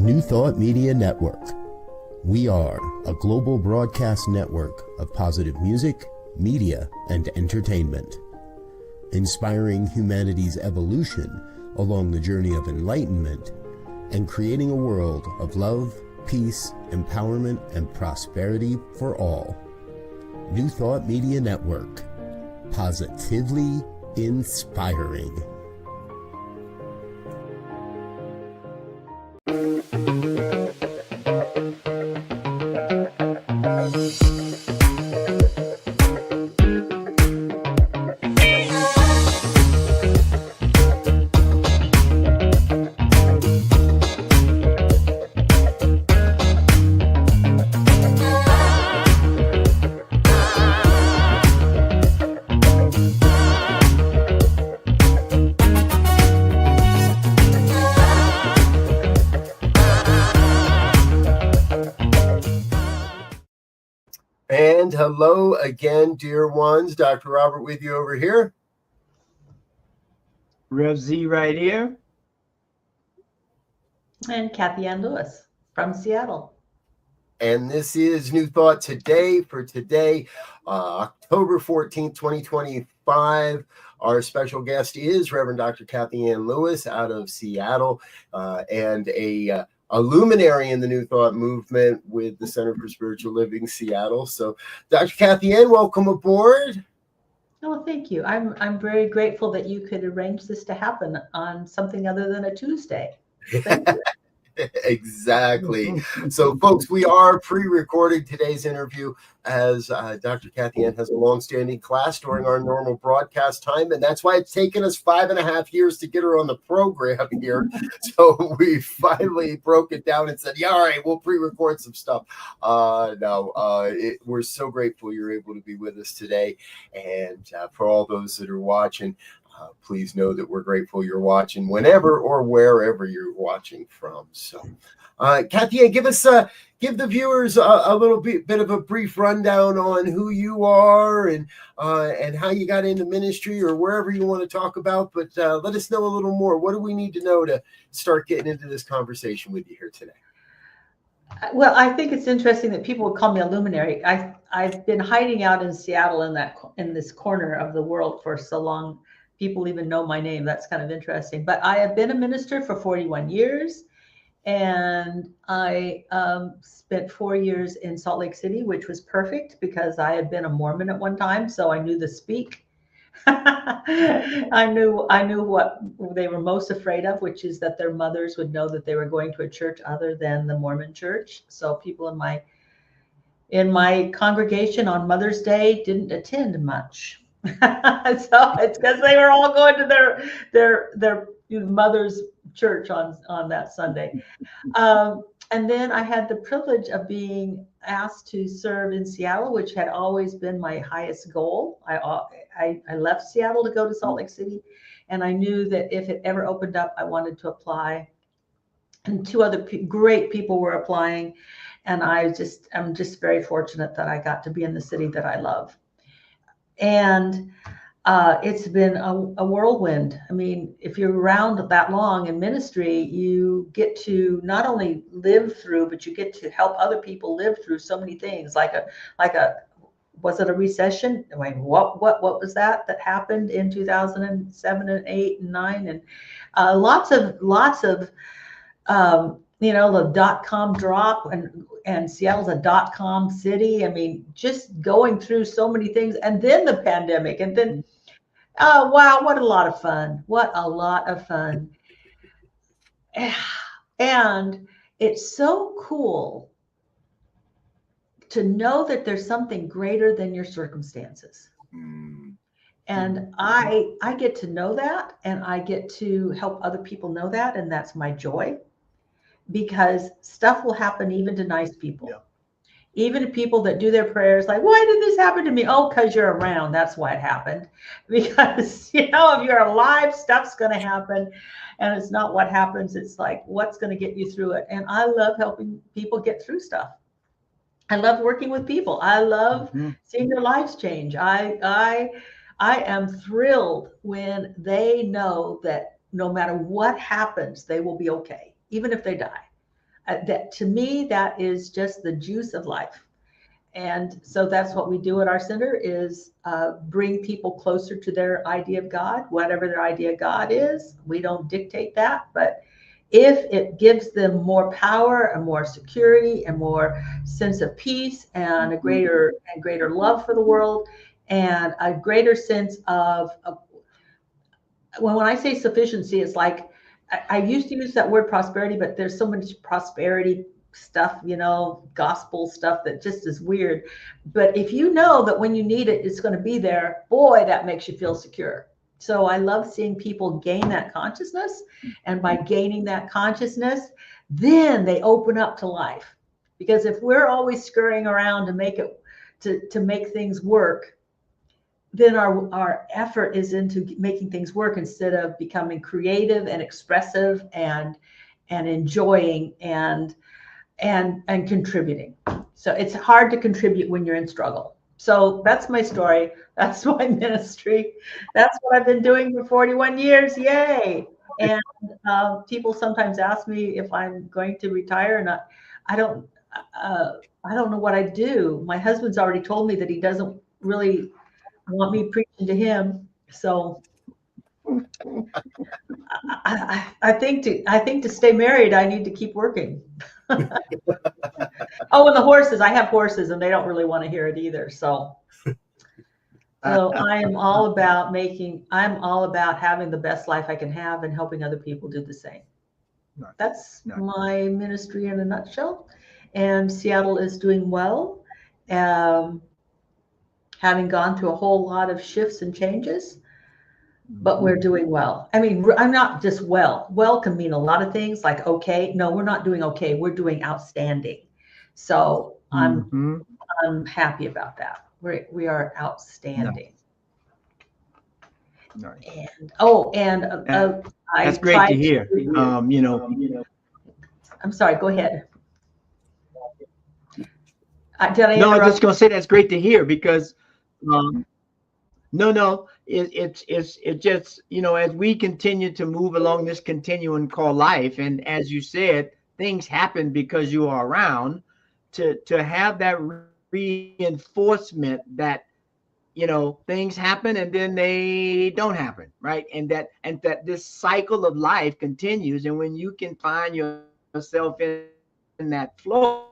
New Thought Media Network. We are a global broadcast network of positive music, media, and entertainment, inspiring humanity's evolution along the journey of enlightenment and creating a world of love, peace, empowerment, and prosperity for all. New Thought Media Network. Positively inspiring. And hello again, dear ones. Dr. Robert with you over here. Rev Z right here. And Kathianne Lewis from Seattle. And this is New Thought Today for today, October 14th, 2025. Our special guest is Reverend Dr. Kathianne Lewis out of Seattle, and a luminary in the New Thought movement with the Center for Spiritual Living Seattle. So, Dr. Kathianne, welcome aboard. Oh, thank you. I'm very grateful that you could arrange this to happen on something other than a Tuesday. Thank you. Exactly. So, folks, we are pre-recording today's interview as Dr. Kathianne has a long-standing class during our normal broadcast time, and that's why it's taken us 5.5 years to get her on the program here. So we finally broke it down and said, yeah, all right, we'll pre-record some stuff. We're so grateful you're able to be with us today. And for all those that are watching, please know that we're grateful you're watching whenever or wherever you're watching from. So, Kathianne, give the viewers a little bit of a brief rundown on who you are and how you got into ministry or wherever you want to talk about. But let us know a little more. What do we need to know to start getting into this conversation with you here today? Well, I think it's interesting that people would call me a luminary. I've been hiding out in Seattle in this corner of the world for so long. People even know my name. That's kind of interesting. But I have been a minister for 41 years. And I spent 4 years in Salt Lake City, which was perfect because I had been a Mormon at one time. So I knew the speak. I knew what they were most afraid of, which is that their mothers would know that they were going to a church other than the Mormon church. So people in my congregation on Mother's Day didn't attend much. So it's because they were all going to their mother's church on that Sunday. And then I had the privilege of being asked to serve in Seattle, which had always been my highest goal. I left Seattle to go to Salt Lake City, and I knew that if it ever opened up, I wanted to apply. And two other great people were applying, and I'm just very fortunate that I got to be in the city that I love. And it's been a whirlwind. I mean, if you're around that long in ministry, you get to not only live through, but you get to help other people live through so many things. Was it a recession? I mean, what was that happened in 2007 and 8 and 9, and lots of the .com drop, and Seattle's a .com city. I mean, just going through so many things, and then the pandemic, and then, oh, wow, what a lot of fun. What a lot of fun. And it's so cool to know that there's something greater than your circumstances. And I get to know that, and I get to help other people know that, and that's my joy. Because stuff will happen even to nice people. Yeah. Even to people that do their prayers like, why did this happen to me? Oh, because you're around. That's why it happened. Because, if you're alive, stuff's going to happen. And it's not what happens. It's like, what's going to get you through it? And I love helping people get through stuff. I love working with people. I love seeing their lives change. I am thrilled when they know that no matter what happens, they will be okay, even if they die. that to me, that is just the juice of life. And so that's what we do at our center is bring people closer to their idea of God, whatever their idea of God is. We don't dictate that, but if it gives them more power and more security and more sense of peace and a greater love for the world and a greater sense of when I say sufficiency, it's like I used to use that word prosperity, but there's so much prosperity stuff, gospel stuff that just is weird. But if you know that when you need it, it's going to be there, boy, that makes you feel secure. So I love seeing people gain that consciousness. And by gaining that consciousness, then they open up to life. Because if we're always scurrying around to make it to make things work, then our effort is into making things work instead of becoming creative and expressive and enjoying and contributing. So it's hard to contribute when you're in struggle. So that's my story. That's my ministry. That's what I've been doing for 41 years. Yay. And people sometimes ask me if I'm going to retire or not. I don't know what I do. My husband's already told me that he doesn't really want me preaching to him. So I think to stay married, I need to keep working. Oh, and the horses. I have horses and they don't really want to hear it either. So I'm all about having the best life I can have and helping other people do the same. That's my ministry in a nutshell. And Seattle is doing well. Having gone through a whole lot of shifts and changes, but we're doing well. I mean, I'm not just well. Well can mean a lot of things like okay. No, we're not doing okay. We're doing outstanding. So I'm happy about that. We are outstanding. Nice. And that's great to hear. I'm sorry. Go ahead. Did I interrupt? No, I was just going to say that's great to hear because it's just as we continue to move along this continuum called life, and as you said, things happen because you are around. To have that reinforcement that things happen and then they don't happen, right? And that this cycle of life continues, and when you can find yourself in that flow,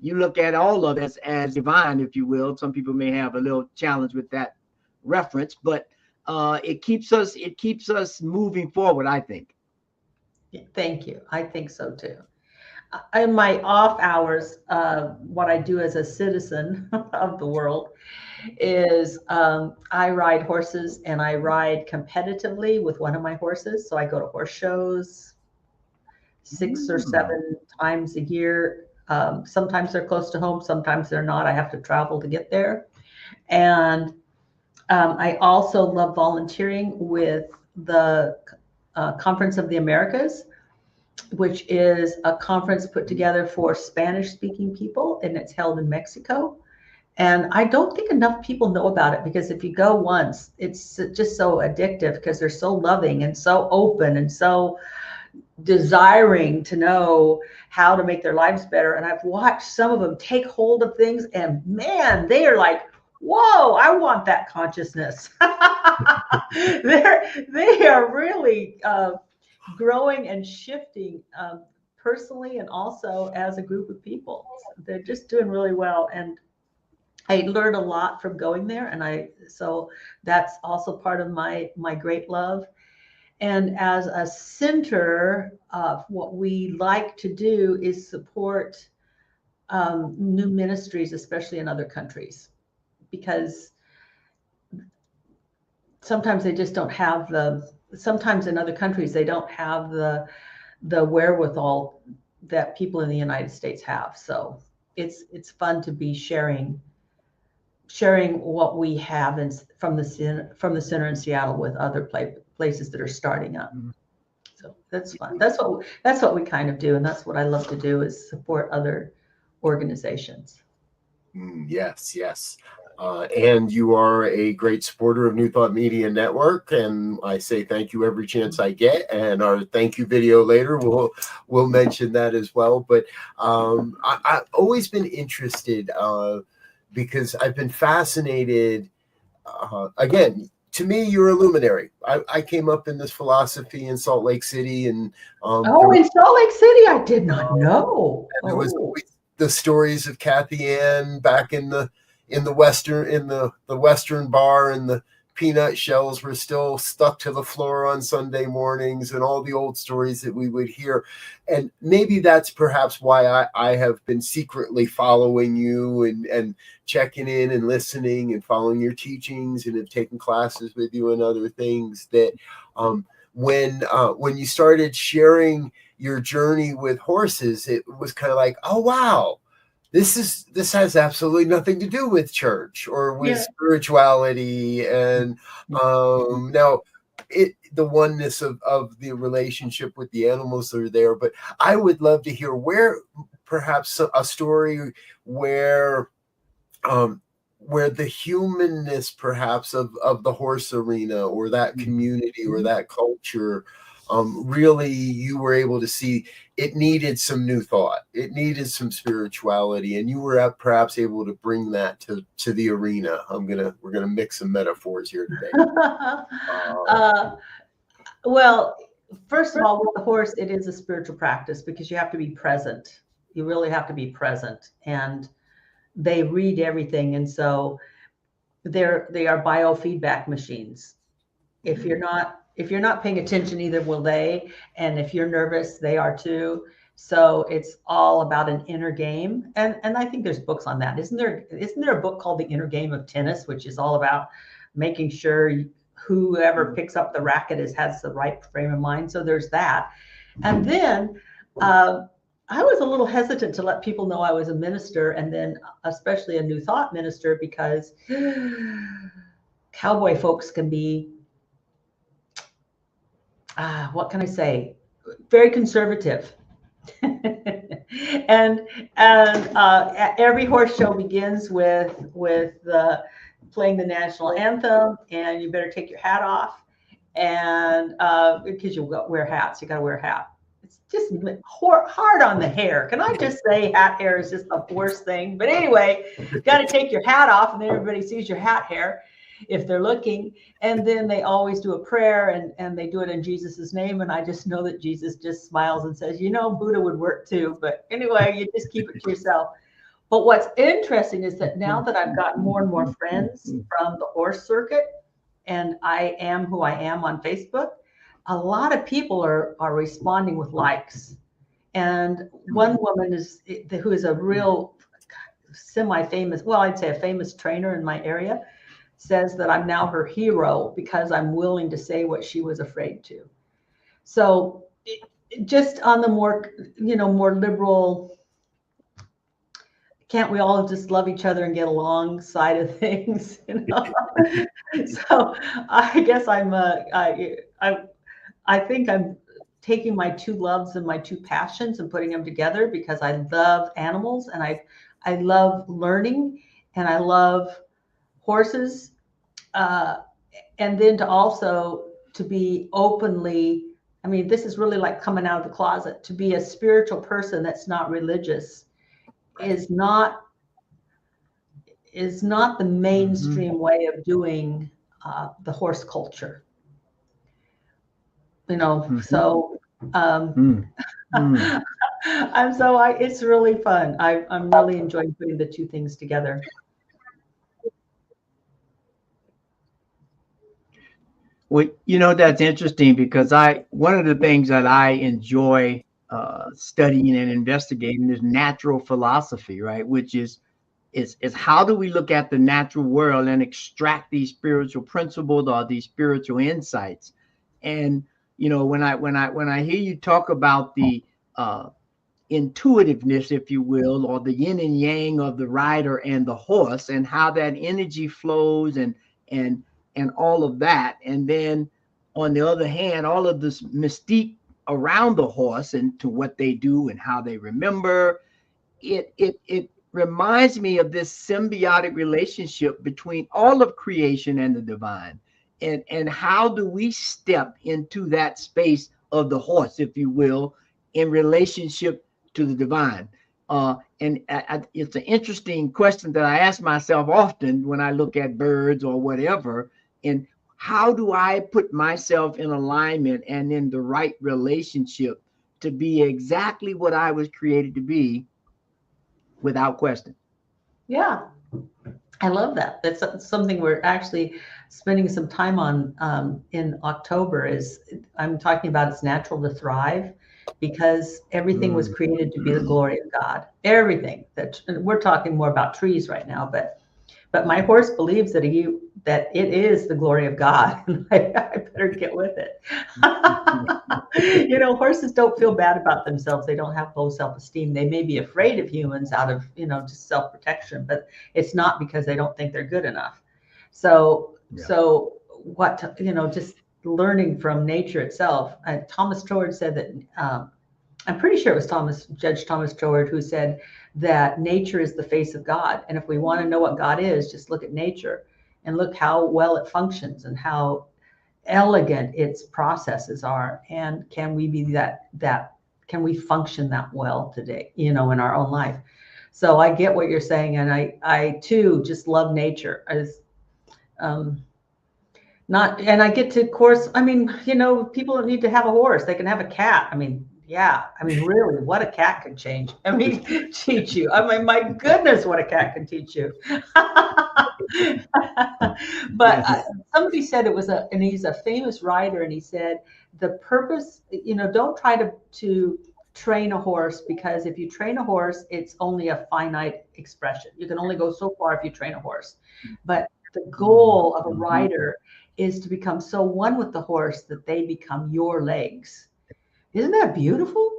you look at all of it as divine, if you will. Some people may have a little challenge with that reference, but it keeps us moving forward, I think. Thank you. I think so too. In my off hours, what I do as a citizen of the world is I ride horses, and I ride competitively with one of my horses. So I go to horse shows 6 or 7 times a year. Sometimes they're close to home, sometimes they're not. I have to travel to get there. And I also love volunteering with the Conference of the Americas, which is a conference put together for Spanish-speaking people, and it's held in Mexico. And I don't think enough people know about it, because if you go once, it's just so addictive because they're so loving and so open and so desiring to know how to make their lives better. And I've watched some of them take hold of things, and man, they are like, whoa, I want that consciousness. They are really growing and shifting personally and also as a group of people. They're just doing really well. And I learned a lot from going there. And so that's also part of my great love. And as a center, what we like to do is support new ministries, especially in other countries, because sometimes they just don't have sometimes in other countries, they don't have the wherewithal that people in the United States have. So it's fun to be sharing what we have from the center in Seattle with other places that are starting up. So that's fun. That's what we kind of do, and that's what I love to do, is support other organizations. Yes. And you are a great supporter of New Thought Media Network, and I say thank you every chance I get. And our thank you video later, we'll mention that as well. But I've always been interested because I've been fascinated. Again, to me, you're a luminary. I came up in this philosophy in Salt Lake City, and in Salt Lake City, I did not know. And there was always the stories of Kathianne back in the Western bar, and the peanut shells were still stuck to the floor on Sunday mornings, and all the old stories that we would hear. And maybe that's perhaps why I have been secretly following you and checking in and listening and following your teachings, and have taken classes with you and other things. That when you started sharing your journey with horses, it was kind of like, oh wow, this has absolutely nothing to do with church or with spirituality. And now the oneness of the relationship with the animals are there. But I would love to hear where perhaps a story where the humanness perhaps of the horse arena, or that community, or that culture, really you were able to see it needed some new thought, it needed some spirituality, and you were perhaps able to bring that to the arena. We're gonna mix some metaphors here today. Well, first of all, with the horse, it is a spiritual practice because you have to be present. You really have to be present, and they read everything, and so they are biofeedback machines. If you're not paying attention, neither will they. And if you're nervous, they are too. So it's all about an inner game. And I think there's books on that. Isn't there a book called The Inner Game of Tennis, which is all about making sure whoever picks up the racket has the right frame of mind. So there's that. And then I was a little hesitant to let people know I was a minister, and then especially a New Thought minister, because cowboy folks can be, what can I say, very conservative. and every horse show begins with playing the national anthem, and you better take your hat off, and because you wear hats, you got to wear a hat. It's just hard on the hair. Can I just say hat hair is just the worst thing? But anyway, you got to take your hat off, and then everybody sees your hat hair if they're looking. And then they always do a prayer, and they do it in Jesus's name. And I just know that Jesus just smiles and says, Buddha would work too. But anyway, you just keep it to yourself. But what's interesting is that now that I've got more and more friends from the horse circuit, and I am who I am on Facebook, a lot of people are responding with likes. And one woman who is a real semi-famous, well, I'd say a famous trainer in my area, says that I'm now her hero because I'm willing to say what she was afraid to. So just on the more liberal, can't we all just love each other and get along side of things? So I guess I think I'm taking my two loves and my two passions and putting them together, because I love animals, and I love learning, and I love horses. And then to be openly, I mean, this is really like coming out of the closet. To be a spiritual person that's not religious is not the mainstream way of doing the horse culture. So it's really fun. I'm really enjoying putting the two things together. Well, that's interesting, because one of the things that I enjoy studying and investigating is natural philosophy, right? Which is how do we look at the natural world and extract these spiritual principles or these spiritual insights? And when I hear you talk about the intuitiveness, if you will, or the yin and yang of the rider and the horse, and how that energy flows and all of that, and then on the other hand, all of this mystique around the horse and to what they do and how they remember it reminds me of this symbiotic relationship between all of creation and the divine. And how do we step into that space of the horse, if you will, in relationship to the divine? It's an interesting question that I ask myself often when I look at birds or whatever. And how do I put myself in alignment and in the right relationship to be exactly what I was created to be without question? Yeah, I love that. That's something we're actually spending some time on in October. Is I'm talking about it's natural to thrive, because everything was created to be the glory of God. Everything that, and we're talking more about trees right now, but my horse believes that it is the glory of God. I better get with it. Horses don't feel bad about themselves. They don't have low self-esteem. They may be afraid of humans out of, just self-protection, but it's not because they don't think they're good enough. So just learning from nature itself. Thomas Troward said that, I'm pretty sure it was Judge Thomas Troward, who said that nature is the face of God. And if we want to know what God is, just look at nature and look how well it functions and how elegant its processes are. And can we be can we function that well today, in our own life? So I get what you're saying. And I too just love nature. And I get to, of course, people don't need to have a horse. They can have a cat. Really, what a cat can change. Teach you. My goodness, what a cat can teach you. But somebody said and he's a famous writer, and he said, the purpose, don't try to train a horse, because if you train a horse, it's only a finite expression. You can only go so far if you train a horse. But the goal of a rider is to become so one with the horse that they become your legs. Isn't that beautiful?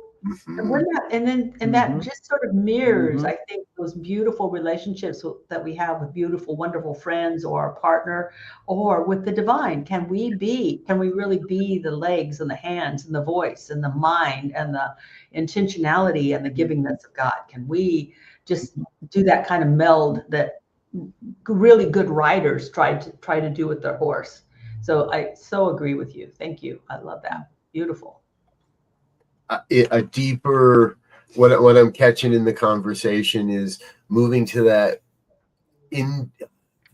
And that just sort of mirrors, I think, those beautiful relationships that we have with beautiful, wonderful friends or our partner or with the divine. Can we really be the legs and the hands and the voice and the mind and the intentionality and the givingness of God? Can we just do that kind of meld that really good riders try to do with their horse? So I so agree with you. Thank you. I love that. Beautiful. A deeper, what I'm catching in the conversation is moving to that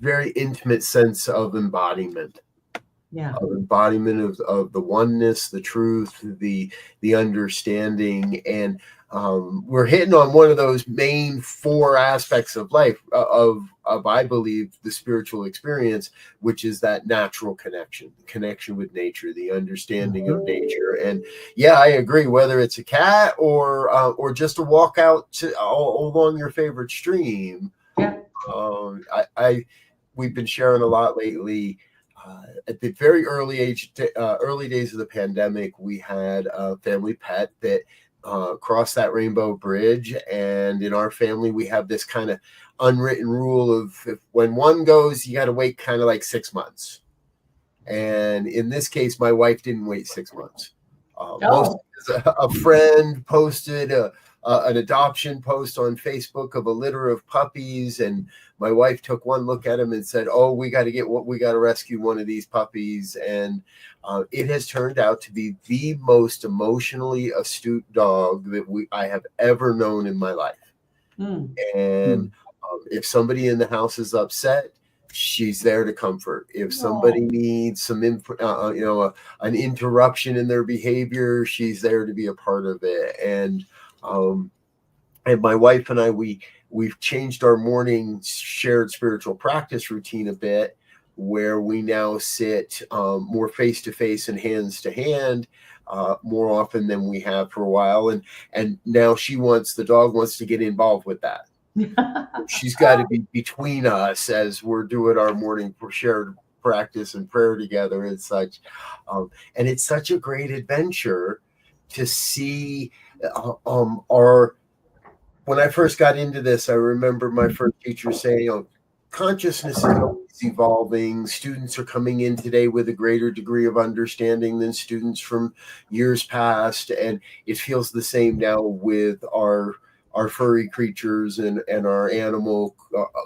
very intimate sense of embodiment. Yeah. Of embodiment of the oneness, the truth, the understanding. And we're hitting on one of those main 4 aspects of life, of I believe, the spiritual experience, which is that natural connection with nature, the understanding of nature. And yeah, I agree, whether it's a cat or just a walk out along your favorite stream. Yeah. We've been sharing a lot lately. At the very early days of the pandemic, we had a family pet that crossed that rainbow bridge. And in our family, we have this kind of unwritten rule of when one goes, you got to wait kind of like 6 months. And in this case, my wife didn't wait 6 months. A friend posted an adoption post on Facebook of a litter of puppies, and my wife took one look at him and said, "Oh, we got to rescue one of these puppies." And it has turned out to be the most emotionally astute dog that I have ever known in my life. And if somebody in the house is upset, she's there to comfort. If somebody needs some an interruption in their behavior, she's there to be a part of it. And my wife and I, we've changed our morning shared spiritual practice routine a bit, where we now sit more face to face and hands to hand more often than we have for a while. And now the dog wants to get involved with that. She's got to be between us as we're doing our morning shared practice and prayer together and such. And it's such a great adventure to see when I first got into this, I remember my first teacher saying, consciousness is always evolving. Students are coming in today with a greater degree of understanding than students from years past. And it feels the same now with our our furry creatures and our animal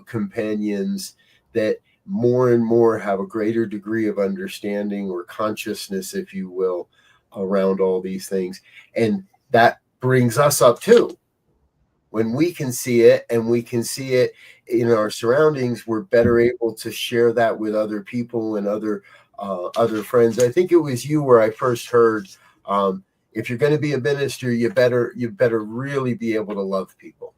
companions, that more and more have a greater degree of understanding or consciousness, if you will, around all these things. And that brings us up too. When we can see it, and we can see it in our surroundings, we're better able to share that with other people and other friends. I think it was you where I first heard, if you're going to be a minister, you better really be able to love people.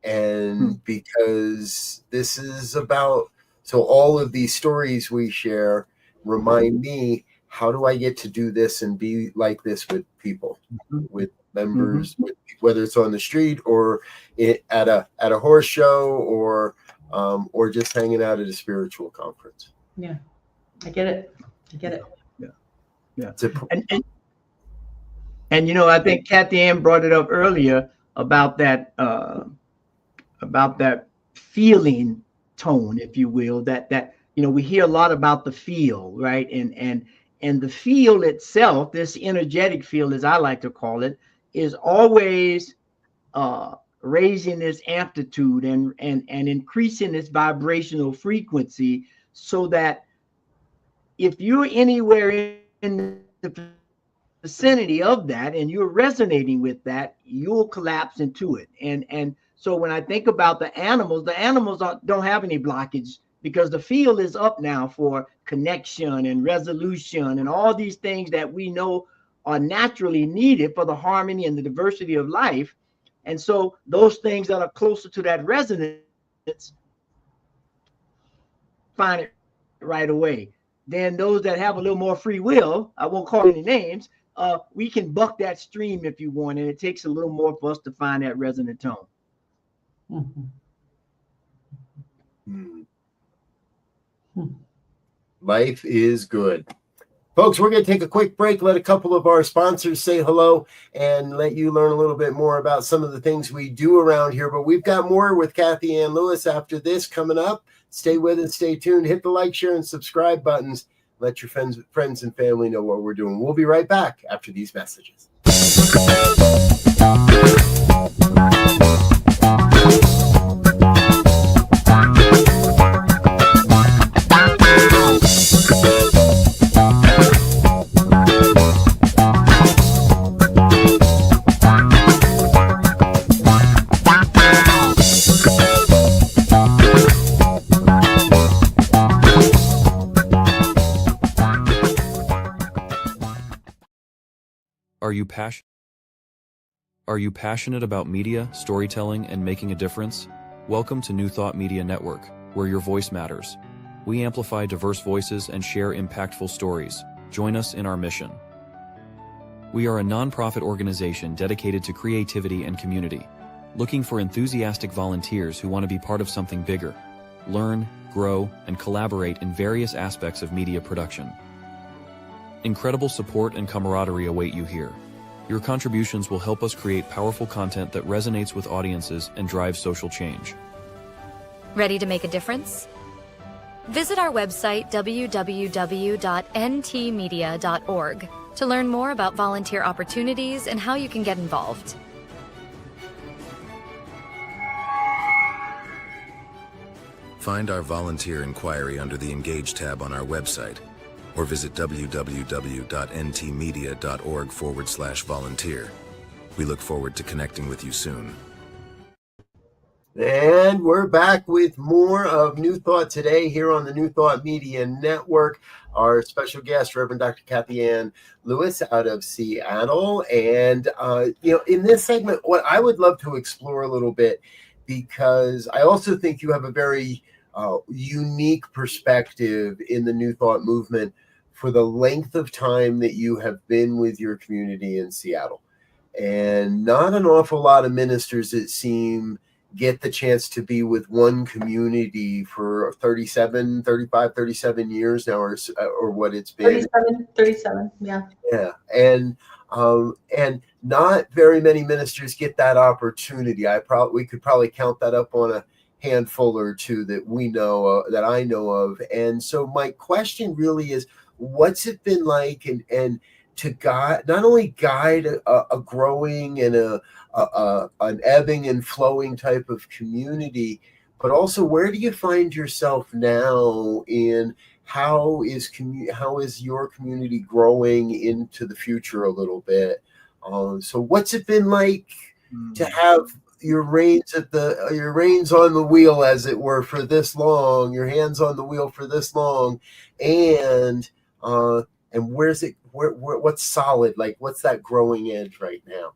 And because this is about, so all of these stories we share remind me, how do I get to do this and be like this with people, with members, with, whether it's on the street or at a horse show or just hanging out at a spiritual conference. Yeah, I get it. Yeah. And you know, I think Kathianne brought it up earlier about that feeling tone, if you will, that you know, we hear a lot about the feel, right? And the feel itself, this energetic field, as I like to call it, is always raising its amplitude and increasing its vibrational frequency, so that if you're anywhere in the vicinity of that and you're resonating with that, you'll collapse into it. And so when I think about the animals don't have any blockage, because the field is up now for connection and resolution and all these things that we know are naturally needed for the harmony and the diversity of life. And so those things that are closer to that resonance find it right away. Then those that have a little more free will, I won't call any names, we can buck that stream if you want, and it takes a little more for us to find that resonant tone. Life is good. Folks, we're going to take a quick break, let a couple of our sponsors say hello, and let you learn a little bit more about some of the things we do around here. But we've got more with Kathianne Lewis after this coming up. Stay with us, stay tuned, hit the like, share, and subscribe buttons. Let your friends and family know what we're doing. We'll be right back after these messages. Are you passionate about media, storytelling, and making a difference? Welcome to New Thought Media Network, where your voice matters. We amplify diverse voices and share impactful stories. Join us in our mission. We are a nonprofit organization dedicated to creativity and community, looking for enthusiastic volunteers who want to be part of something bigger, learn, grow, and collaborate in various aspects of media production. Incredible support and camaraderie await you here. Your contributions will help us create powerful content that resonates with audiences and drives social change. Ready to make a difference? Visit our website www.ntmedia.org to learn more about volunteer opportunities and how you can get involved. Find our volunteer inquiry under the Engage tab on our website, or visit www.ntmedia.org/volunteer. We look forward to connecting with you soon. And we're back with more of New Thought today here on the New Thought Media Network. Our special guest, Reverend Dr. Kathianne Lewis out of Seattle. And, in this segment, what I would love to explore a little bit, because I also think you have a very unique perspective in the New Thought movement for the length of time that you have been with your community in Seattle. And not an awful lot of ministers, it seems, get the chance to be with one community for 35, 37 years now, or what it's been. 37, yeah. Yeah, and not very many ministers get that opportunity. We could probably count that up on a handful or two that we know, that I know of. And so my question really is, what's it been like, and to guide, not only guide a growing and an ebbing and flowing type of community, but also where do you find yourself now in how is your community growing into the future a little bit? So what's it been like to have your reins on the wheel, as it were, for this long, your hands on the wheel for this long, and what's solid, like what's that growing edge right now?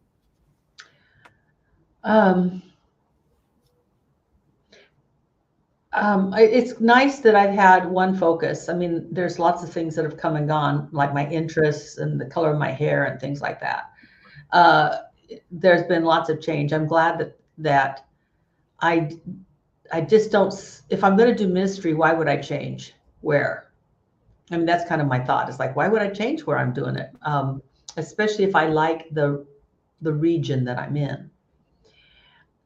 It's nice that I've had one focus. I mean, there's lots of things that have come and gone, like my interests and the color of my hair and things like that. There's been lots of change. I'm glad that I just don't, if I'm going to do ministry, why would I change where? I mean, that's kind of my thought. It's like, why would I change where I'm doing it? Especially if I like the region that I'm in.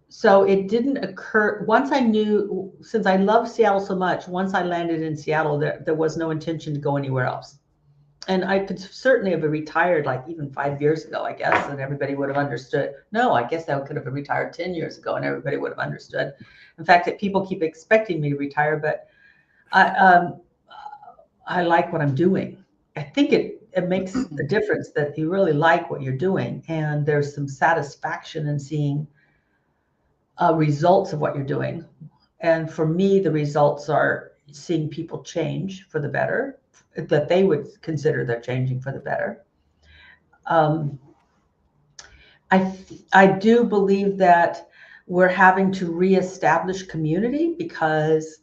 So it didn't occur once I knew, since I love Seattle so much, once I landed in Seattle, there was no intention to go anywhere else. And I could certainly have retired like even 5 years ago, I guess, and everybody would have understood. No, I guess I could have retired 10 years ago and everybody would have understood. In fact, that people keep expecting me to retire, but I like what I'm doing. I think it makes a difference that you really like what you're doing. And there's some satisfaction in seeing results of what you're doing. And for me, the results are seeing people change for the better, that they would consider they're changing for the better. I do believe that we're having to reestablish community because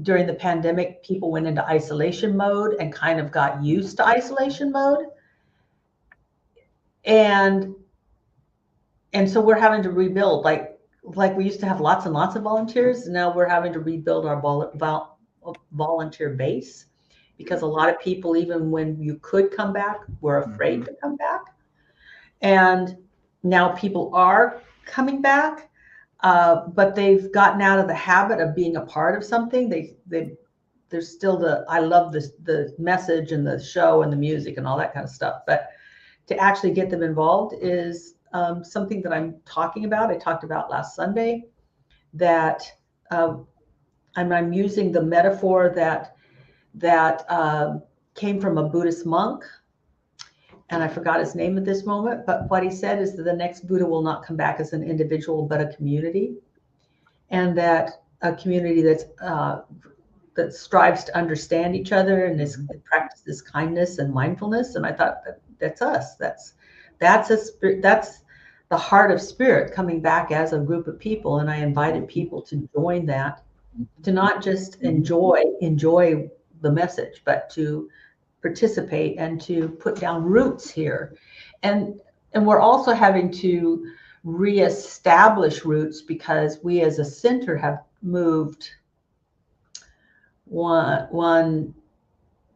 during the pandemic, people went into isolation mode and kind of got used to isolation mode. And so we're having to rebuild, like we used to have lots and lots of volunteers. Now we're having to rebuild our volunteer base because a lot of people, even when you could come back, were afraid to come back. And now people are coming back, but they've gotten out of the habit of being a part of something. There's still I love the message and the show and the music and all that kind of stuff. But to actually get them involved is something that I'm talking about. I talked about last Sunday that I'm using the metaphor that came from a Buddhist monk, and I forgot his name at this moment, but what he said is that the next Buddha will not come back as an individual, but a community, and that a community that strives to understand each other and practices kindness and mindfulness. And I thought that's us. That's the heart of spirit coming back as a group of people. And I invited people to join that, to not just enjoy the message, but to participate and to put down roots here. And we're also having to reestablish roots because we as a center have moved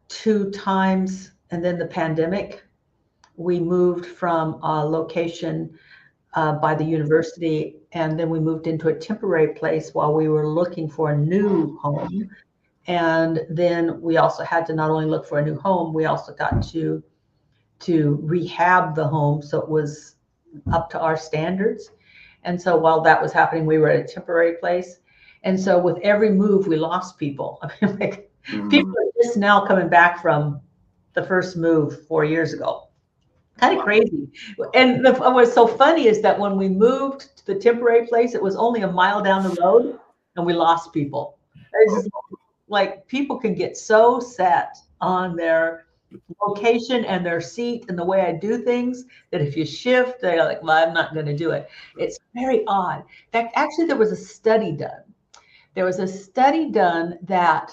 two times, and then the pandemic, we moved from a location by the university, and then we moved into a temporary place while we were looking for a new home. And then we also had to not only look for a new home, we also got to rehab the home so it was up to our standards. And so while that was happening, we were at a temporary place. And so with every move, we lost people. I mean, like, people are just now coming back from the first move 4 years ago. Kind of crazy. And what's so funny is that when we moved to the temporary place, it was only a mile down the road and we lost people. It's just like people can get so set on their location and their seat and the way I do things that if you shift, they're like, well, I'm not going to do it. It's very odd. In fact, actually, there was a study done. There was a study done that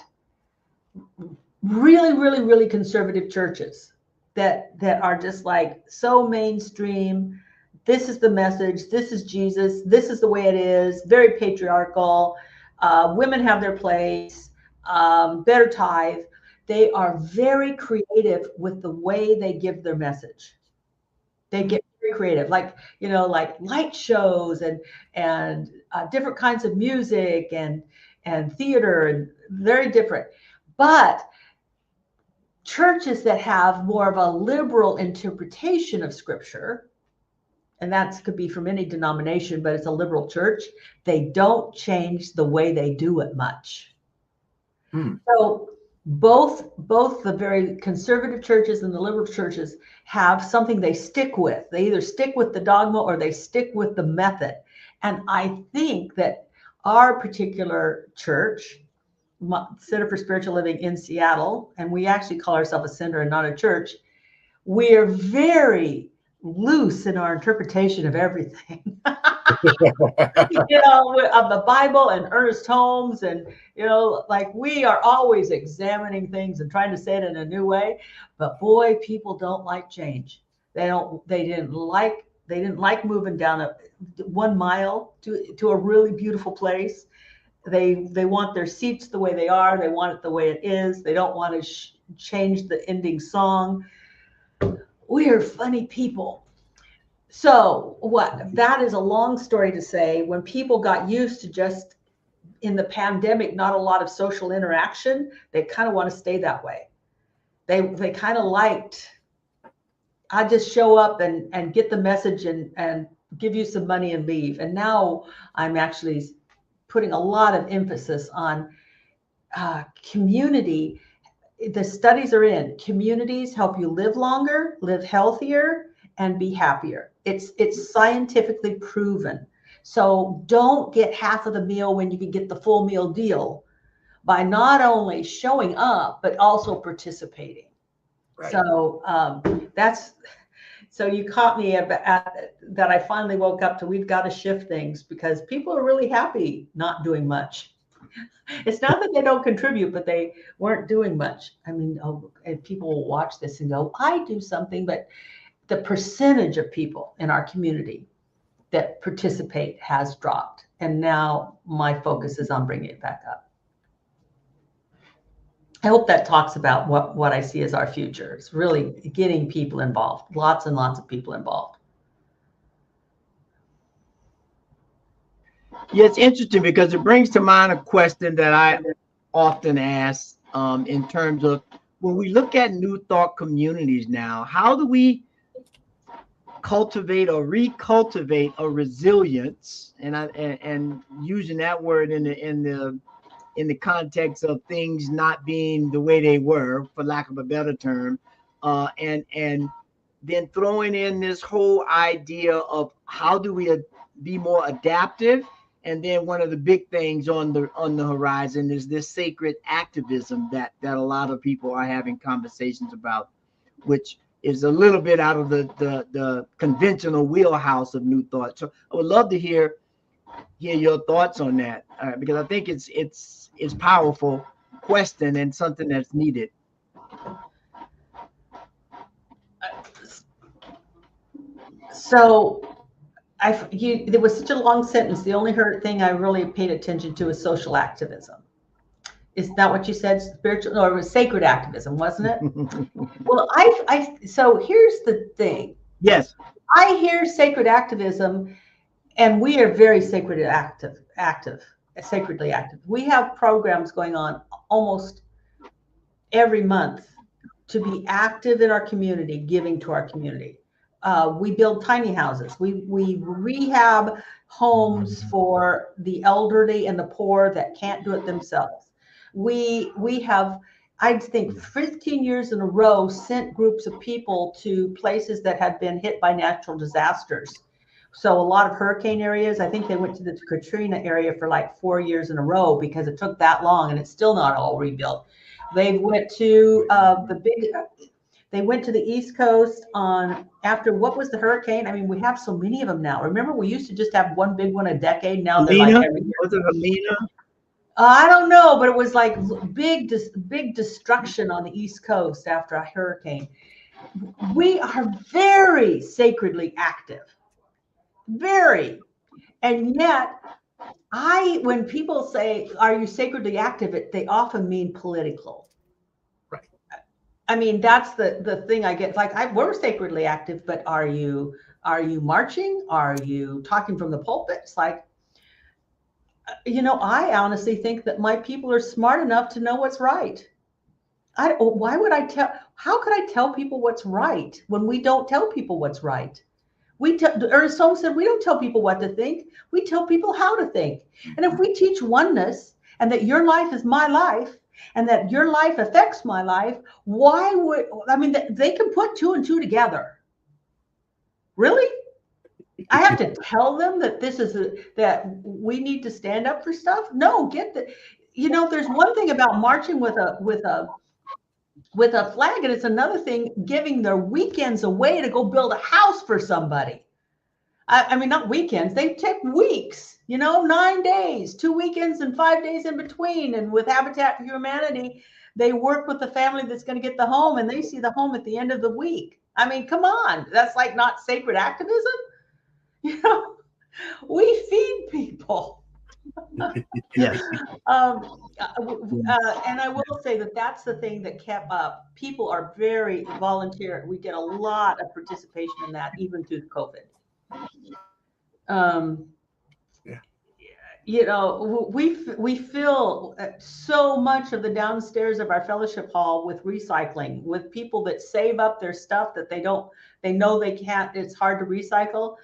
really, really, really conservative churches that are just like so mainstream. This is the message. This is Jesus. This is the way it is. Very patriarchal. Women have their place. Better tithe. They are very creative with the way they give their message. They get very creative, like light shows and different kinds of music and theater, and very different. But churches that have more of a liberal interpretation of scripture, and that could be from any denomination, but it's a liberal church, they don't change the way they do it much. So both the very conservative churches and the liberal churches have something they stick with. They either stick with the dogma or they stick with the method. And I think that our particular church, Center for Spiritual Living in Seattle, and we actually call ourselves a center and not a church, we are very loose in our interpretation of everything. You know, of the Bible and Ernest Holmes, and you know, like we are always examining things and trying to say it in a new way. But boy, people don't like change. They didn't like moving down 1 mile to a really beautiful place. They want their seats the way they are. They want it the way it is. They don't want to change the ending song. We are funny people. So that is a long story to say, when people got used to just in the pandemic, not a lot of social interaction, they kind of want to stay that way. They kind of liked, I just show up and get the message and give you some money and leave. And now I'm actually putting a lot of emphasis on community. The studies are in. Communities help you live longer, live healthier, and be happier. It's scientifically proven. So don't get half of the meal when you can get the full meal deal by not only showing up, but also participating. Right. So so you caught me at that. I finally woke up to, we've got to shift things because people are really happy not doing much. It's not that they don't contribute, but they weren't doing much. I mean, people will watch this and go, I do something, but the percentage of people in our community that participate has dropped. And now my focus is on bringing it back up. I hope that talks about what I see as our future. It's really getting people involved, lots and lots of people involved. Yeah, it's interesting because it brings to mind a question that I often ask in terms of when we look at New Thought communities now, how do we cultivate or recultivate a resilience, and using that word in the context of things not being the way they were, for lack of a better term, and then throwing in this whole idea of how do we be more adaptive. And then one of the big things on the horizon is this sacred activism that a lot of people are having conversations about, which is a little bit out of the conventional wheelhouse of New Thought. So I would love to hear your thoughts on that, because I think it's powerful question and something that's needed. So there was such a long sentence. The only thing I really paid attention to is social activism. Is that what you said? Spiritual, or it was sacred activism, wasn't it? Well, so here's the thing. Yes. I hear sacred activism, and we are very sacredly active. We have programs going on almost every month to be active in our community, giving to our community. We build tiny houses. We rehab homes for the elderly and the poor that can't do it themselves. We have, I think, 15 years in a row, sent groups of people to places that had been hit by natural disasters. So a lot of hurricane areas, I think they went to the Katrina area for like 4 years in a row because it took that long and it's still not all rebuilt. They went to they went to the East Coast after what was the hurricane? I mean, we have so many of them now. Remember, we used to just have one big one a decade. Now they're like every year. Was it Helena? I don't know, but it was like big destruction on the East Coast after a hurricane. We are very sacredly active, very, and yet when people say, "Are you sacredly active?" they often mean political. Right. I mean, that's the thing I get. Like, we're sacredly active, but are you marching? Are you talking from the pulpit? It's like, I honestly think that my people are smart enough to know what's right. Why would I tell? How could I tell people what's right when we don't tell people what's right? Or someone said, we don't tell people what to think. We tell people how to think. And if we teach oneness and that your life is my life and that your life affects my life, they can put two and two together. Really? I have to tell them that that we need to stand up for stuff? No, there's one thing about marching with a flag, and it's another thing giving their weekends away to go build a house for somebody. I mean, not weekends, they take weeks, 9 days, 2 weekends and 5 days in between. And with Habitat for Humanity, they work with the family that's going to get the home, and they see the home at the end of the week. I mean, come on, that's like not sacred activism. We feed people. Yes. And I will say that that's the thing that kept up. People are very volunteer. We get a lot of participation in that, even through COVID. We fill so much of the downstairs of our fellowship hall with recycling, with people that save up their stuff that they know they can't, it's hard to recycle.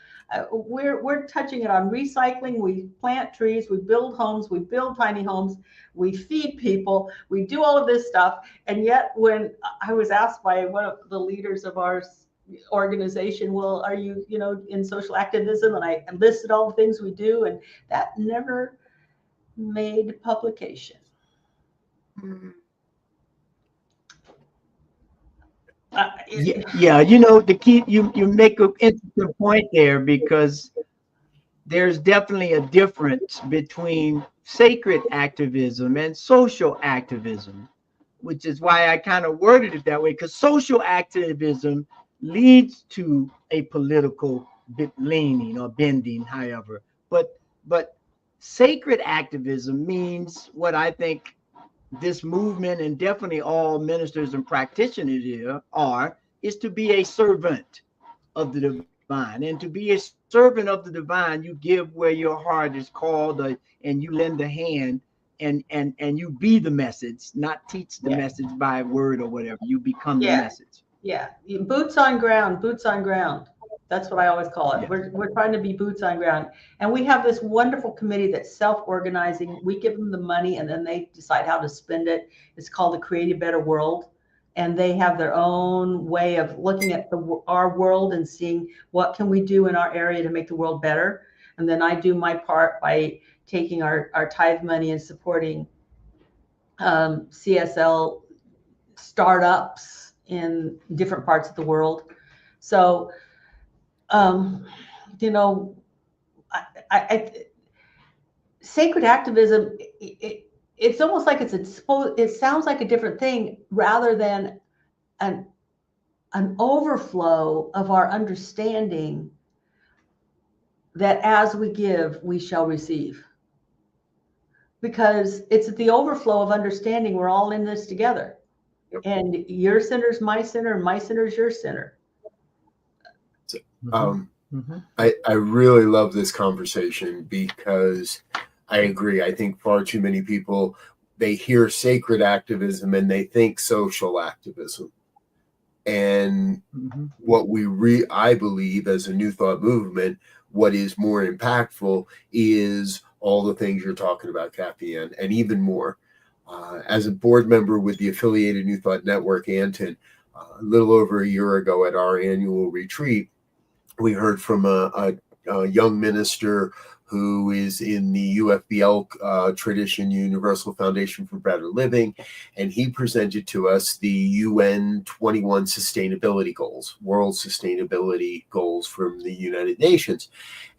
We're touching it on recycling. We plant trees, we build homes, we build tiny homes, we feed people, we do all of this stuff. And yet when I was asked by one of the leaders of our organization, well, are you, in social activism? And I listed all the things we do, and that never made publication. The key, you make an interesting point there, because there's definitely a difference between sacred activism and social activism, which is why I kind of worded it that way, because social activism leads to a political leaning or bending, however. But sacred activism means what I think this movement, and definitely all ministers and practitioners here is to be a servant of the divine. And to be a servant of the divine, you give where your heart is called, and you lend a hand, and you be the message, not teach the message by word or whatever. You become the message. Yeah, boots on ground. That's what I always call it. Yeah. We're trying to be boots on ground. And we have this wonderful committee that's self-organizing. We give them the money, and then they decide how to spend it. It's called the Create a Better World. And they have their own way of looking at our world and seeing what can we do in our area to make the world better. And then I do my part by taking our tithe money and supporting CSL startups in different parts of the world. So sacred activism, it's almost like it sounds like a different thing rather than an overflow of our understanding that as we give, we shall receive. Because it's the overflow of understanding. We're all in this together. Yep. And your sinner's my sinner, and my sinner's your sinner. I really love this conversation, because I agree. I think far too many people, they hear sacred activism and they think social activism. And what I believe as a New Thought movement, what is more impactful is all the things you're talking about, Kathianne, and even more. As a board member with the affiliated New Thought Network, Anton, a little over a year ago at our annual retreat, we heard from a young minister who is in the UFBL tradition, Universal Foundation for Better Living, and he presented to us the UN 21 sustainability goals, world sustainability goals from the United Nations.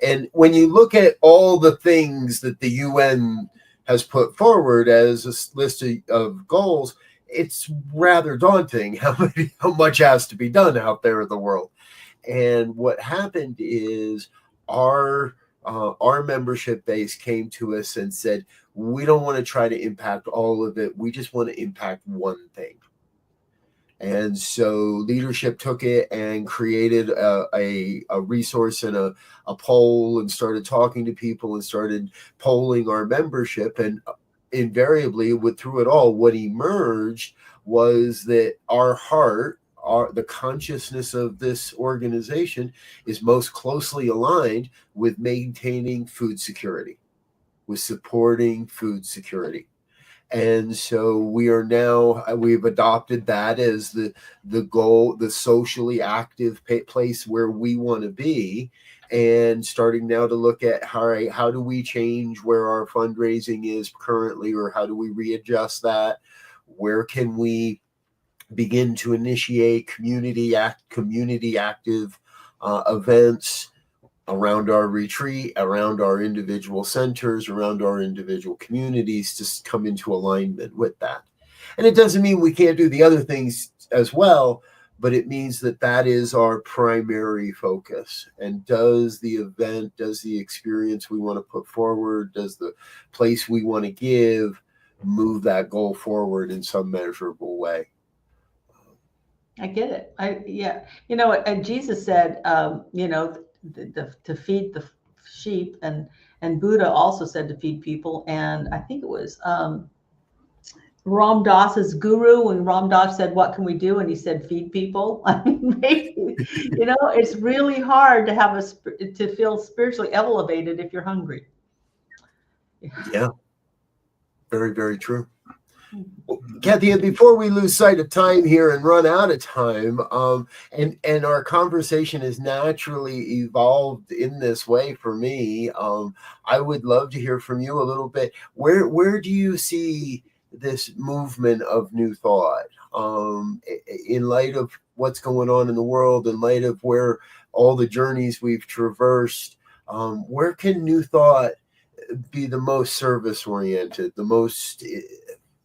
And when you look at all the things that the UN has put forward as a list of goals, it's rather daunting how much has to be done out there in the world. And what happened is our membership base came to us and said, we don't want to try to impact all of it. We just want to impact one thing. And so leadership took it and created a resource and a poll, and started talking to people and started polling our membership. And invariably, through it all, what emerged was that our heart, the consciousness of this organization is most closely aligned with maintaining food security, with supporting food security. And so we've adopted that as the goal, the socially active place where we want to be, and starting now to look at how do we change where our fundraising is currently, or how do we readjust that? Where can we begin to initiate community active events around our retreat, around our individual centers, around our individual communities, to come into alignment with that. And it doesn't mean we can't do the other things as well, but it means that that is our primary focus. And does the event, does the experience we want to put forward, does the place we want to give move that goal forward in some measurable way? I get it. You know, and Jesus said, you know, to feed the sheep, and Buddha also said to feed people. And I think it was Ram Dass's guru, when Ram Dass said, "What can we do?" and he said, "Feed people." I mean, maybe, you know, it's really hard to have to feel spiritually elevated if you're hungry. Yeah, very, very true. Kathianne, before we lose sight of time here and run out of time, and our conversation has naturally evolved in this way for me, I would love to hear from you a little bit. Where do you see this movement of New Thought, in light of what's going on in the world, in light of where all the journeys we've traversed? Where can New Thought be the most service oriented, the most,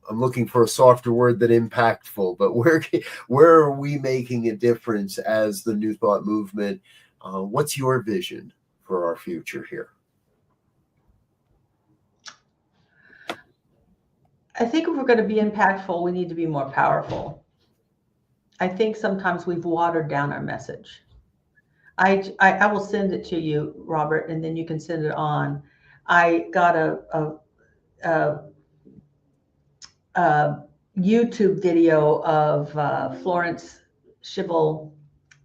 I'm looking for a softer word than impactful, but where are we making a difference as the New Thought movement? What's your vision for our future here? I think if we're going to be impactful, we need to be more powerful. I think sometimes we've watered down our message. I will send it to you, Robert, and then you can send it on. I got a YouTube video of Florence Scovel.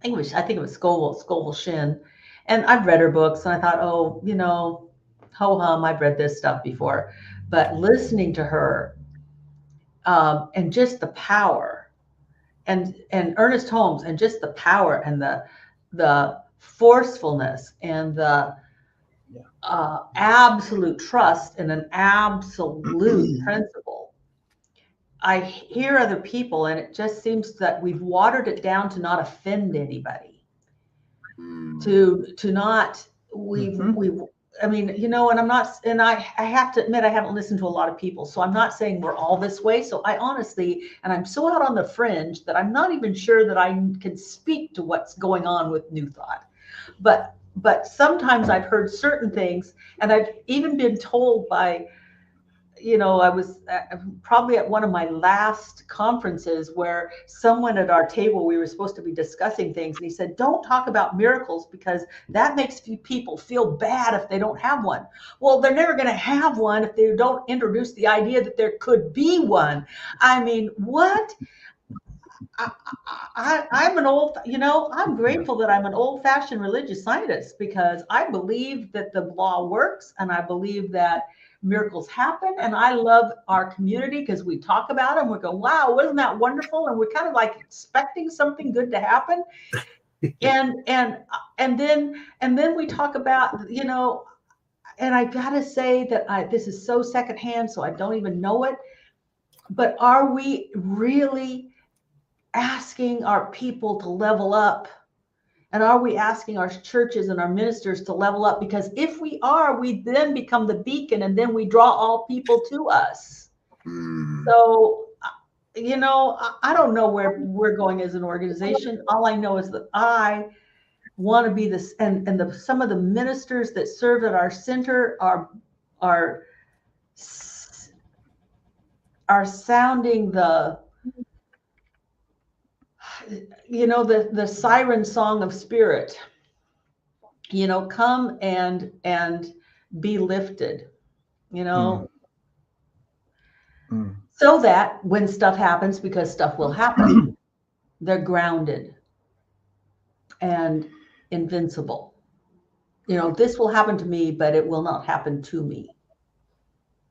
I think it was Scovel Shin, and I've read her books, and I thought, oh, you know, ho hum, I've read this stuff before, but listening to her, and just the power, and Ernest Holmes, and just the power and the forcefulness and the absolute trust in an absolute principle. I hear other people, and it just seems that we've watered it down to not offend anybody, to not, I mean, you know, and I'm not, and I have to admit, I haven't listened to a lot of people, so I'm not saying we're all this way. So I honestly, and I'm so out on the fringe that I'm not even sure that I can speak to what's going on with New Thought. But sometimes I've heard certain things, and I've even been told by, you know, I was probably at one of my last conferences where someone at our table, we were supposed to be discussing things, and he said, "Don't talk about miracles because that makes people feel bad if they don't have one." Well, they're never going to have one if they don't introduce the idea that there could be one. I mean, what? I'm an old, you know, I'm grateful that I'm an old-fashioned religious scientist, because I believe that the law works, and I believe that miracles happen, and I love our community because we talk about them. We go, wow, wasn't that wonderful? And we're kind of like expecting something good to happen. and then we talk about, you know, and I gotta say that this is so secondhand, so I don't even know it. But are we really asking our people to level up? And are we asking our churches and our ministers to level up? Because if we are, we then become the beacon, and then we draw all people to us. So, you know, I don't know where we're going as an organization. All I know is that I want to be this, and some of the ministers that serve at our center are sounding the, you know, the siren song of spirit. You know, come and be lifted, you know. so that when stuff happens, because stuff will happen, they're grounded and invincible. You know, this will happen to me, but it will not happen to me.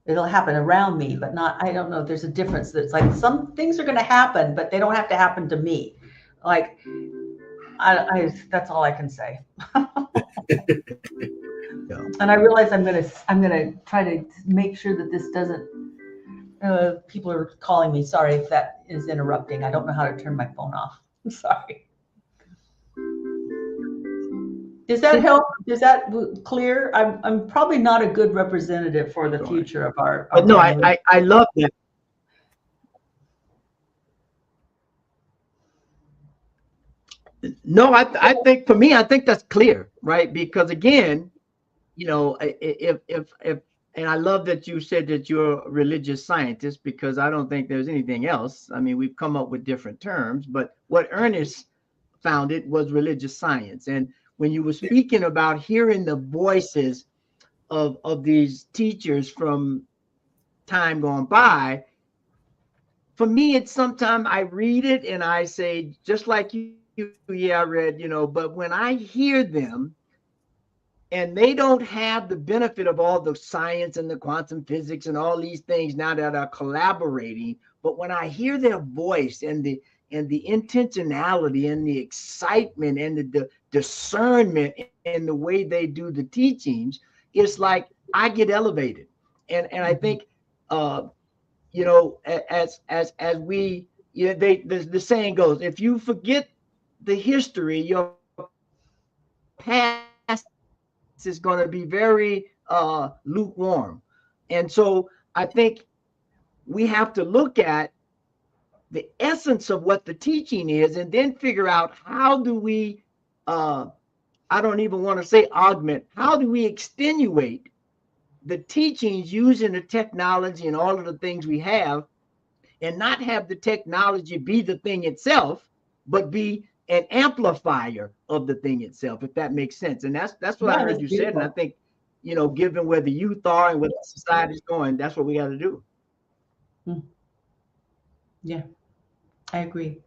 It'll happen around me, but not, I don't know if there's a difference. That's like some things are going to happen, but they don't have to happen to me. Like, that's all I can say. And I realize I'm gonna try to make sure that this doesn't, people are calling me. Sorry if that is interrupting. I don't know how to turn my phone off. I'm sorry. Does that help? Is that clear? I'm probably not a good representative for the future of our. But no, I love that. No, I think for me, I think that's clear, right? Because again, you know, if and I love that you said that you're a religious scientist, because I don't think there's anything else. I mean, we've come up with different terms, but what Ernest founded was religious science. And when you were speaking about hearing the voices of these teachers from time gone by, for me, it's sometimes I read it and I say, just like you, yeah, I read, you know, but when I hear them, and they don't have the benefit of all the science and the quantum physics and all these things now that are collaborating. But when I hear their voice and the intentionality and the excitement and the discernment in the way they do the teachings, it's like I get elevated. And I think, you know, as we, you know, the saying goes, if you forget the history, your past is going to be very lukewarm. And so I think we have to look at the essence of what the teaching is and then figure out how do we, I don't even want to say augment, how do we extenuate the teachings using the technology and all of the things we have, and not have the technology be the thing itself, but be an amplifier of the thing itself, if that makes sense. And that's what I heard you said. And I think, you know, given where the youth are and where the society is going, that's what we got to do. Yeah, I agree.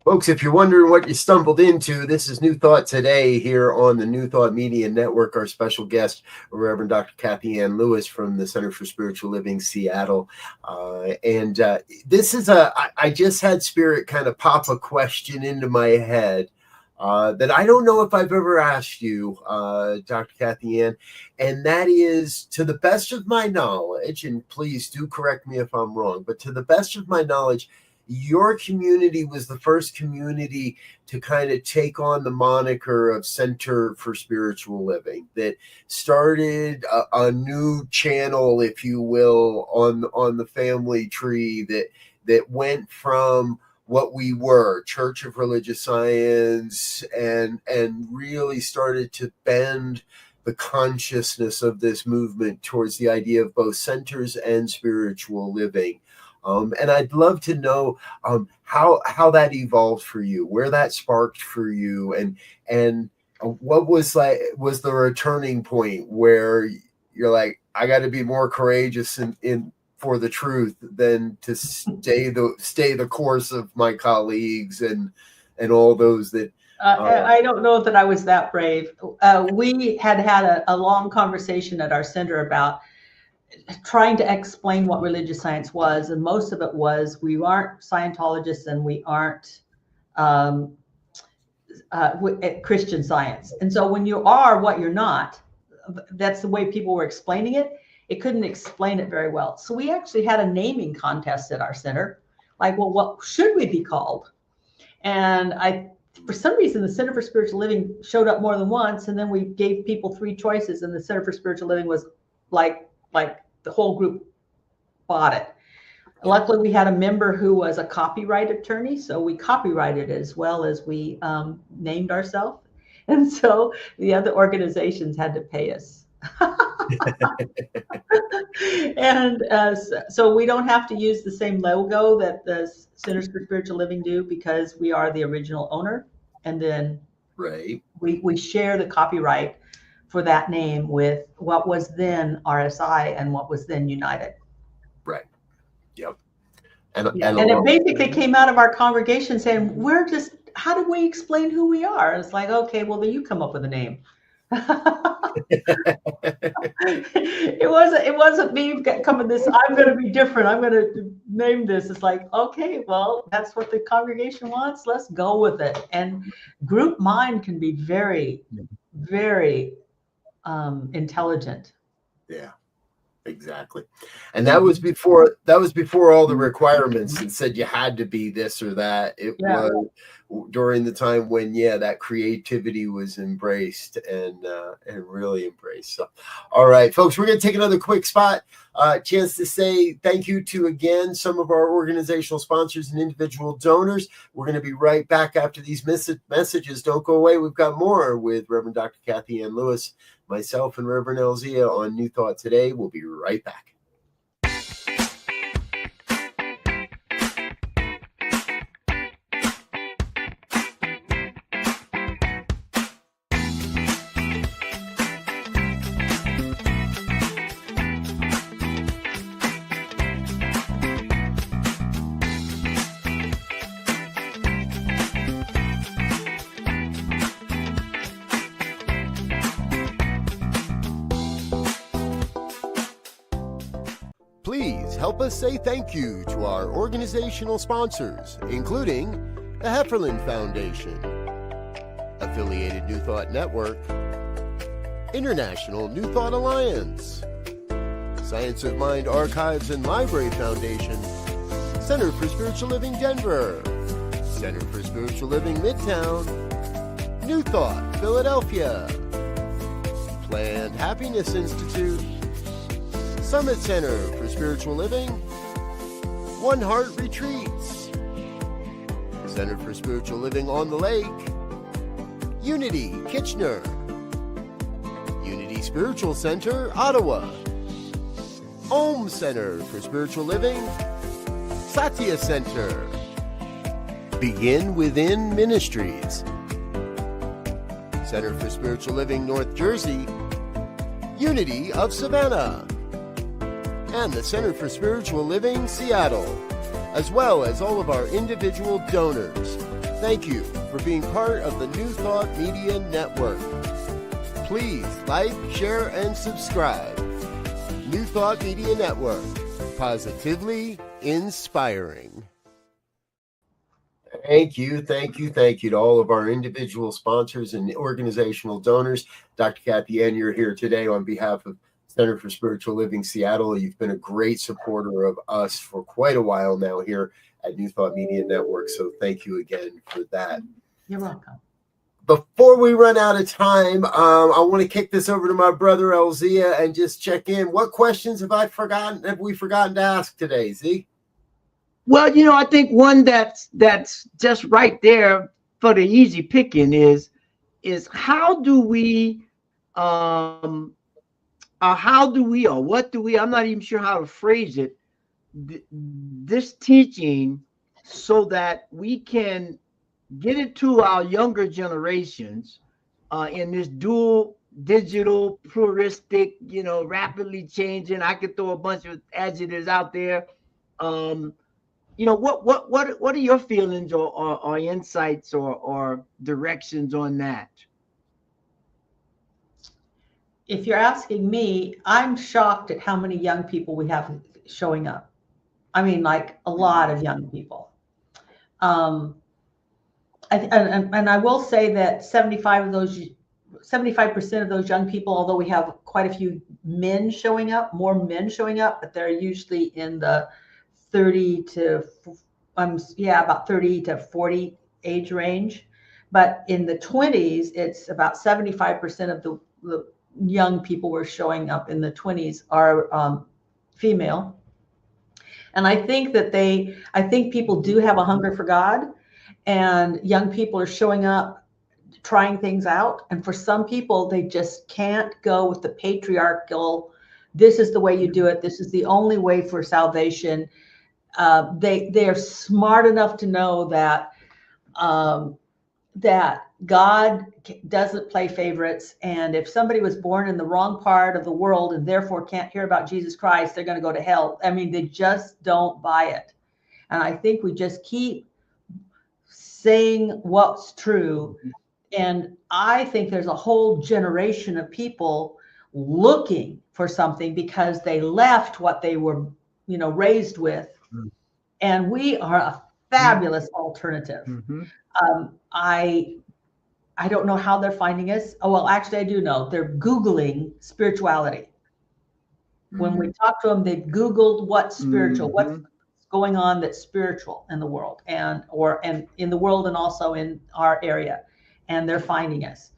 Folks, if you're wondering what you stumbled into, this is New Thought Today here on the New Thought Media Network. Our special guest, Reverend Dr. Kathianne Lewis from the Center for Spiritual Living, Seattle. This is I just had Spirit kind of pop a question into my head that I don't know if I've ever asked you, Dr. Kathianne, and that is, to the best of my knowledge, and please do correct me if I'm wrong, but to the best of my knowledge, your community was the first community to kind of take on the moniker of Center for Spiritual Living, that started a new channel, if you will, on the family tree that went from what we were, Church of Religious Science, and really started to bend the consciousness of this movement towards the idea of both centers and spiritual living. And I'd love to know how that evolved for you, where that sparked for you, and what was the returning point where you're like, I got to be more courageous in for the truth than to stay the course of my colleagues and all those that. I don't know that I was that brave. We had a long conversation at our center about trying to explain what religious science was, and most of it was we aren't Scientologists and we aren't Christian Science. And so when you are what you're not, that's the way people were explaining it. It couldn't explain it very well. So we actually had a naming contest at our center, like, well, what should we be called? And for some reason, the Center for Spiritual Living showed up more than once, and then we gave people 3 choices, and the Center for Spiritual Living was like the whole group bought it. Luckily, we had a member who was a copyright attorney, so we copyrighted as well as we named ourselves. And so the other organizations had to pay us. And so we don't have to use the same logo that the Centers for Spiritual Living do, because we are the original owner. And then right, we share the copyright for that name with what was then RSI and what was then United. Right. Yep. And it basically came out of our congregation saying, how do we explain who we are? And it's like, okay, well, then you come up with a name. It wasn't me coming this, I'm going to be different, I'm going to name this. It's like, okay, well, that's what the congregation wants, let's go with it. And group mind can be very, very intelligent. Yeah, exactly. And that was before all the requirements that said you had to be this or that. It was during the time when that creativity was embraced and really embraced. So, all right, folks, we're going to take another quick spot, chance to say thank you to, again, some of our organizational sponsors and individual donors. We're going to be right back after these messages. Don't go away. We've got more with Reverend Dr. Kathianne Lewis, myself, and Reverend Elzia on New Thought Today. We'll be right back. Please help us say thank you to our organizational sponsors, including the Hefferland Foundation, Affiliated New Thought Network, International New Thought Alliance, Science of Mind Archives and Library Foundation, Center for Spiritual Living Denver, Center for Spiritual Living Midtown, New Thought Philadelphia, Planned Happiness Institute, Summit Center for Spiritual Living, One Heart Retreats, Center for Spiritual Living on the Lake, Unity Kitchener, Unity Spiritual Center, Ottawa, Om Center for Spiritual Living, Satya Center, Begin Within Ministries, Center for Spiritual Living North Jersey, Unity of Savannah, and the Center for Spiritual Living Seattle, as well as all of our individual donors. Thank you for being part of the New Thought Media Network. Please like, share, and subscribe. New Thought Media Network, positively inspiring. Thank you to all of our individual sponsors and organizational donors. Dr. Kathianne, you're here today on behalf of Center for Spiritual Living Seattle. You've been a great supporter of us for quite a while now here at New Thought Media Network. So thank you again for that. You're welcome. Before we run out of time, I want to kick this over to my brother Elzia and just check in. What questions have we forgotten to ask today, Z? Well, I think one that's just right there for the easy picking is how do we or what do we, I'm not even sure how to phrase it, this teaching so that we can get it to our younger generations in this dual digital pluralistic, rapidly changing, I could throw a bunch of adjectives out there. What are your feelings or insights or directions on that? If you're asking me, I'm shocked at how many young people we have showing up. I mean, like a lot of young people. And I will say that 75% of those young people, although we have quite a few men showing up, more men showing up, but they're usually in the 30 to 40 age range. But in the 20s, it's about 75% of the young people were showing up in the 20s are female. And I think that people do have a hunger for God, and young people are showing up, trying things out. And for some people, they just can't go with the patriarchal, this is the way you do it, this is the only way for salvation. They're smart enough to know that that God doesn't play favorites. And if somebody was born in the wrong part of the world and therefore can't hear about Jesus Christ, they're going to go to hell. I mean, they just don't buy it. And I think we just keep saying what's true. And I think there's a whole generation of people looking for something because they left what they were, raised with. And we are a fabulous alternative. I don't know how they're finding us. Oh, well, actually, I do know. They're Googling spirituality. When we talk to them, they've Googled what's spiritual, what's going on that's spiritual in the world and in the world and also in our area. And they're finding us.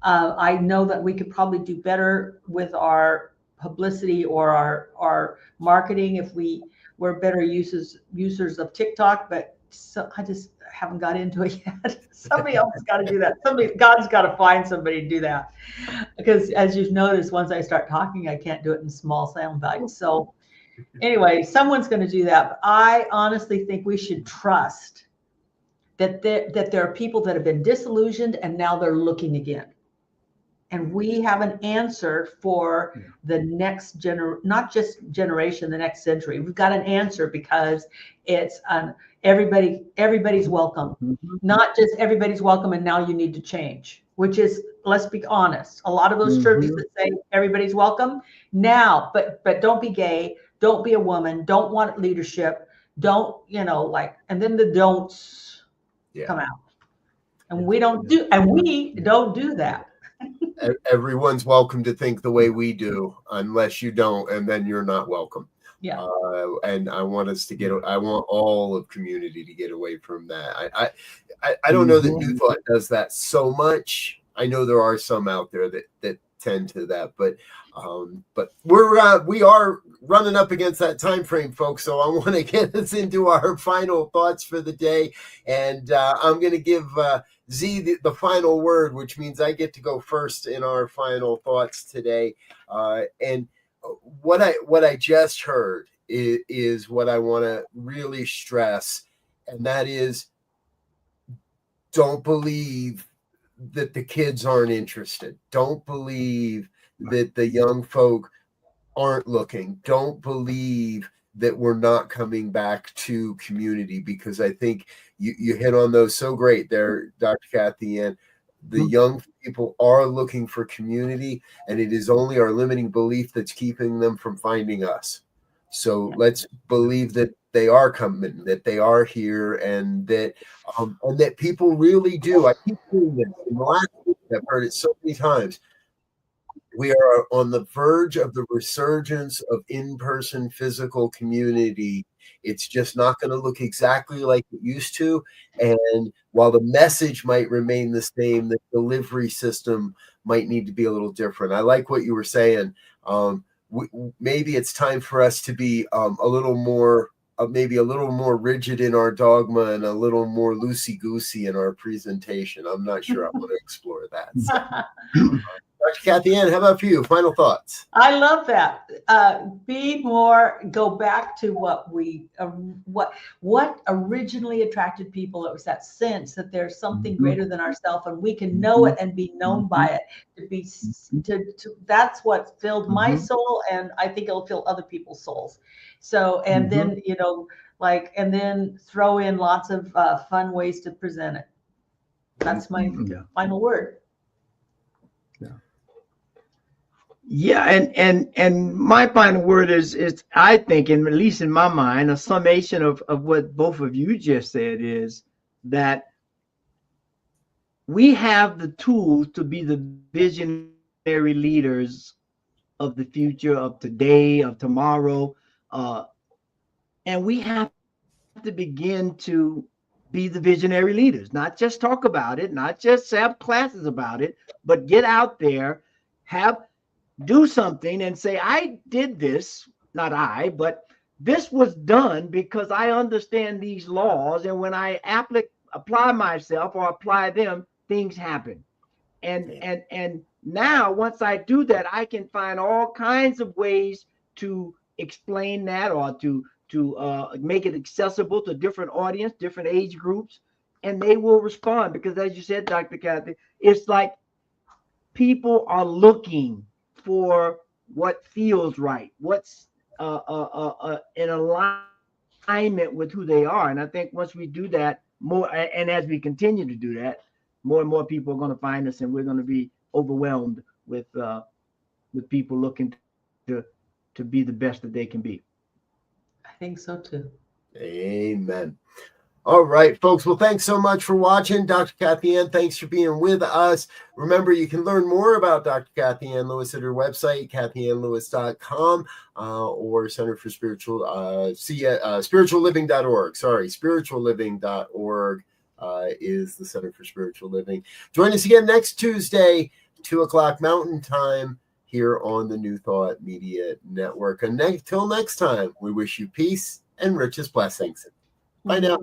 I know that we could probably do better with our publicity or our marketing if we were better users of TikTok, but I just haven't got into it yet. Somebody else has got to do that. God's got to find somebody to do that. Because as you've noticed, once I start talking, I can't do it in small sound bites. So anyway, someone's going to do that. But I honestly think we should trust that there are people that have been disillusioned and now they're looking again. And we have an answer for the next not just generation, the next century. We've got an answer because it's everybody's welcome, not just everybody's welcome and now you need to change, which is, let's be honest, a lot of those churches that say everybody's welcome now, but don't be gay, don't be a woman, don't want leadership, don't, and then the don'ts come out. And we don't do that. Everyone's welcome to think the way we do, unless you don't, and then you're not welcome. Yeah. And I want all of community to get away from that. I don't know that New Thought does that so much. I know there are some out there that tend to that, but we are running up against that time frame, folks. So I want to get us into our final thoughts for the day, and I'm going to give Z the final word, which means I get to go first in our final thoughts today. And what I just heard is what I want to really stress, and that is, don't believe that the kids aren't interested. Don't believe that the young folk aren't looking. Don't believe that we're not coming back to community, because I think you hit on those so great there, Dr. Kathianne. The young people are looking for community, and it is only our limiting belief that's keeping them from finding us. So let's believe that they are coming, that they are here, and that people really do. I keep hearing this in the last week. I've heard it so many times. We are on the verge of the resurgence of in-person physical community. It's just not going to look exactly like it used to. And while the message might remain the same, the delivery system might need to be a little different. I like what you were saying. Maybe it's time for us to be maybe a little more rigid in our dogma and a little more loosey-goosey in our presentation. I'm not sure I want to explore that. So, Dr. Kathianne, how about for you? Final thoughts. I love that. Go back to what originally attracted people. It was that sense that there's something greater than ourselves, and we can know it and be known by it. That's what filled my soul, and I think it'll fill other people's souls. So, and then, and then throw in lots of fun ways to present it. That's my final word. Yeah, and my final word is I think, and at least in my mind, a summation of what both of you just said, is that we have the tools to be the visionary leaders of the future, of today, of tomorrow, and we have to begin to be the visionary leaders, not just talk about it, not just have classes about it, but get out there, do something and say, I did this, not I, but this was done because I understand these laws. And when I apply myself or apply them, things happen. And now once I do that, I can find all kinds of ways to explain that or to make it accessible to different audience, different age groups. and they will respond, because as you said, Dr. Kathy, it's like people are looking for what feels right, what's in alignment with who they are. And I think once we do that more, and as we continue to do that, more and more people are going to find us, and we're going to be overwhelmed with people looking to be the best that they can be. I think so too. Amen. All right, folks. Well, thanks so much for watching. Dr. Kathianne, thanks for being with us. Remember, you can learn more about Dr. Kathianne Lewis at her website, KathianneLewis.com, or Center for spiritualliving.org. Sorry, spiritualliving.org is the Center for Spiritual Living. Join us again next Tuesday, 2:00 Mountain Time, here on the New Thought Media Network. And until next time, we wish you peace and richest blessings. Bye now.